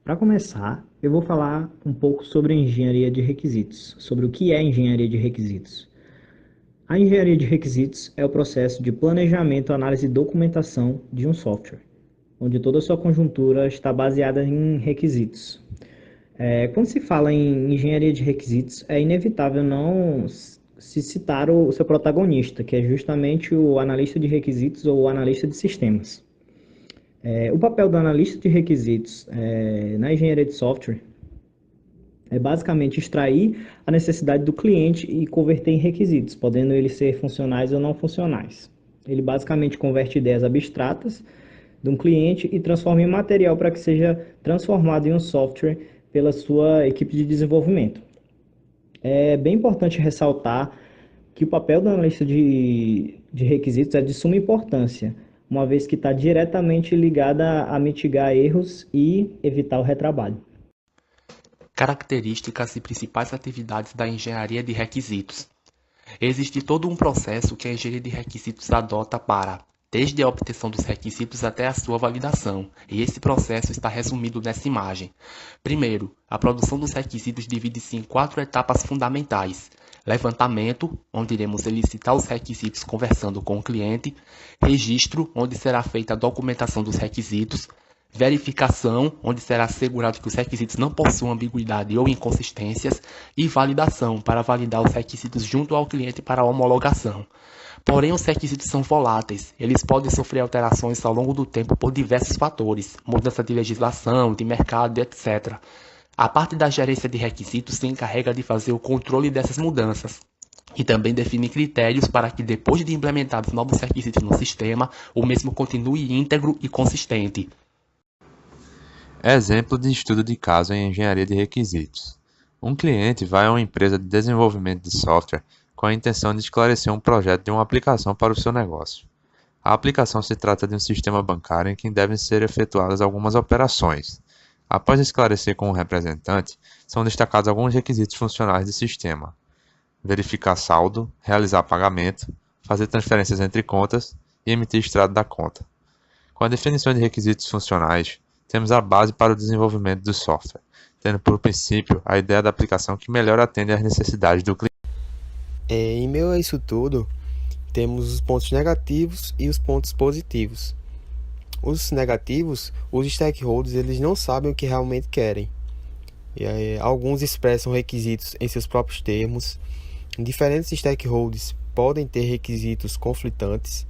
Para começar, eu vou falar um pouco sobre engenharia de requisitos, sobre o que é engenharia de requisitos. A engenharia de requisitos é o processo de planejamento, análise e documentação de um software, onde toda a sua conjuntura está baseada em requisitos. Quando se fala em engenharia de requisitos, é inevitável não se citar o seu protagonista, que é justamente o analista de requisitos ou o analista de sistemas. O papel do analista de requisitos na engenharia de software é basicamente extrair a necessidade do cliente e converter em requisitos, podendo eles ser funcionais ou não funcionais. Ele basicamente converte ideias abstratas de um cliente e transforma em material para que seja transformado em um software pela sua equipe de desenvolvimento. É bem importante ressaltar que o papel do analista de requisitos é de suma importância, uma vez que está diretamente ligada a mitigar erros e evitar o retrabalho. Características e principais atividades da engenharia de requisitos. Existe todo um processo que a engenharia de requisitos adota para, desde a obtenção dos requisitos até a sua validação, e esse processo está resumido nessa imagem. Primeiro, a produção dos requisitos divide-se em 4 etapas fundamentais: levantamento, onde iremos elicitar os requisitos conversando com o cliente; registro, onde será feita a documentação dos requisitos; verificação, onde será assegurado que os requisitos não possuam ambiguidade ou inconsistências; e validação, para validar os requisitos junto ao cliente para a homologação. Porém, os requisitos são voláteis, eles podem sofrer alterações ao longo do tempo por diversos fatores, mudança de legislação, de mercado, etc. A parte da gerência de requisitos se encarrega de fazer o controle dessas mudanças e também define critérios para que, depois de implementados novos requisitos no sistema, o mesmo continue íntegro e consistente. Exemplo de estudo de caso em engenharia de requisitos. Um cliente vai a uma empresa de desenvolvimento de software com a intenção de esclarecer um projeto de uma aplicação para o seu negócio. A aplicação se trata de um sistema bancário em que devem ser efetuadas algumas operações. Após esclarecer com o representante, são destacados alguns requisitos funcionais do sistema: verificar saldo, realizar pagamento, fazer transferências entre contas e emitir extrato da conta. Com a definição de requisitos funcionais, temos a base para o desenvolvimento do software, tendo por princípio a ideia da aplicação que melhor atende às necessidades do cliente. Em meio a isso tudo, temos os pontos negativos e os pontos positivos. Os negativos, os stakeholders, eles não sabem o que realmente querem. Alguns expressam requisitos em seus próprios termos. Diferentes stakeholders podem ter requisitos conflitantes.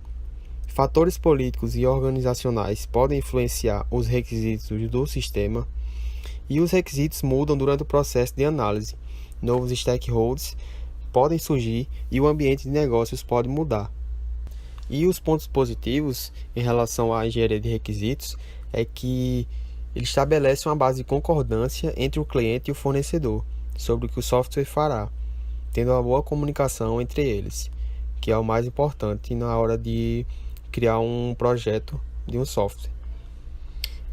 Fatores políticos e organizacionais podem influenciar os requisitos do sistema. E os requisitos mudam durante o processo de análise. Novos stakeholders podem surgir e o ambiente de negócios pode mudar. E os pontos positivos em relação à engenharia de requisitos é que ele estabelece uma base de concordância entre o cliente e o fornecedor sobre o que o software fará, tendo uma boa comunicação entre eles, que é o mais importante na hora de criar um projeto de um software.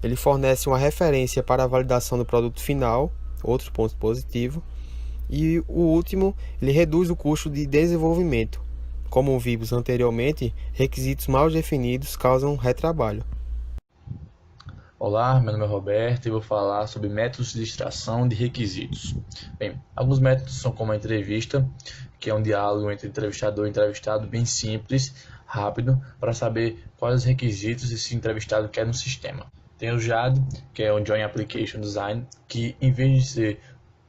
Ele fornece uma referência para a validação do produto final, outro ponto positivo. E o último, ele reduz o custo de desenvolvimento. Como vimos anteriormente, requisitos mal definidos causam retrabalho. Olá, meu nome é Roberto e vou falar sobre métodos de extração de requisitos. Bem, alguns métodos são como a entrevista, que é um diálogo entre entrevistador e entrevistado bem simples, rápido, para saber quais os requisitos esse entrevistado quer no sistema. Tem o JAD, que é o Joint Application Design, que em vez de ser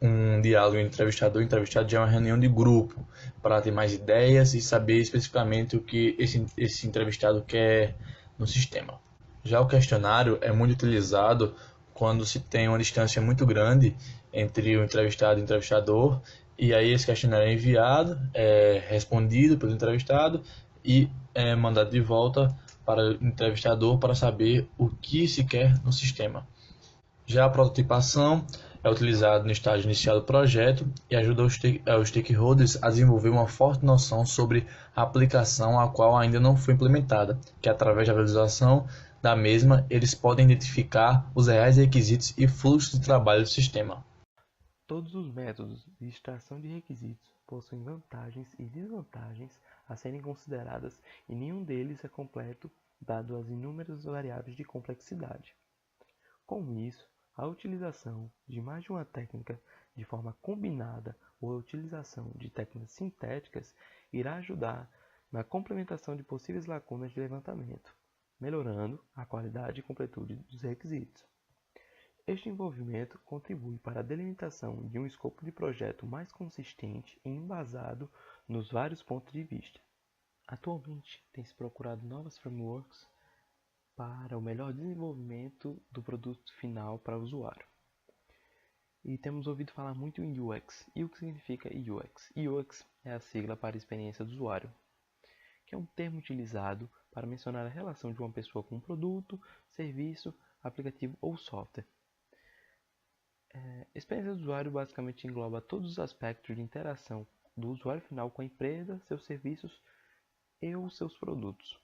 um diálogo entre entrevistador e entrevistado, já é uma reunião de grupo, para ter mais ideias e saber especificamente o que esse entrevistado quer no sistema. Já o questionário é muito utilizado quando se tem uma distância muito grande entre o entrevistado e o entrevistador, e aí esse questionário é enviado, é respondido pelo entrevistado e é mandado de volta para o entrevistador para saber o que se quer no sistema. Já a prototipação é utilizado no estágio inicial do projeto e ajuda os stakeholders a desenvolver uma forte noção sobre a aplicação a qual ainda não foi implementada, que através da visualização da mesma eles podem identificar os reais requisitos e fluxos de trabalho do sistema. Todos os métodos de extração de requisitos possuem vantagens e desvantagens a serem consideradas e nenhum deles é completo dado as inúmeras variáveis de complexidade. Com isso, A utilização de mais de uma técnica de forma combinada ou a utilização de técnicas sintéticas irá ajudar na complementação de possíveis lacunas de levantamento, melhorando a qualidade e completude dos requisitos. Este envolvimento contribui para a delimitação de um escopo de projeto mais consistente e embasado nos vários pontos de vista. Atualmente, tem-se procurado novas frameworks para o melhor desenvolvimento do produto final para o usuário. E temos ouvido falar muito em UX. E o que significa UX? UX é a sigla para experiência do usuário, que é um termo utilizado para mencionar a relação de uma pessoa com um produto, serviço, aplicativo ou software. Experiência do usuário basicamente engloba todos os aspectos de interação do usuário final com a empresa, seus serviços e os seus produtos.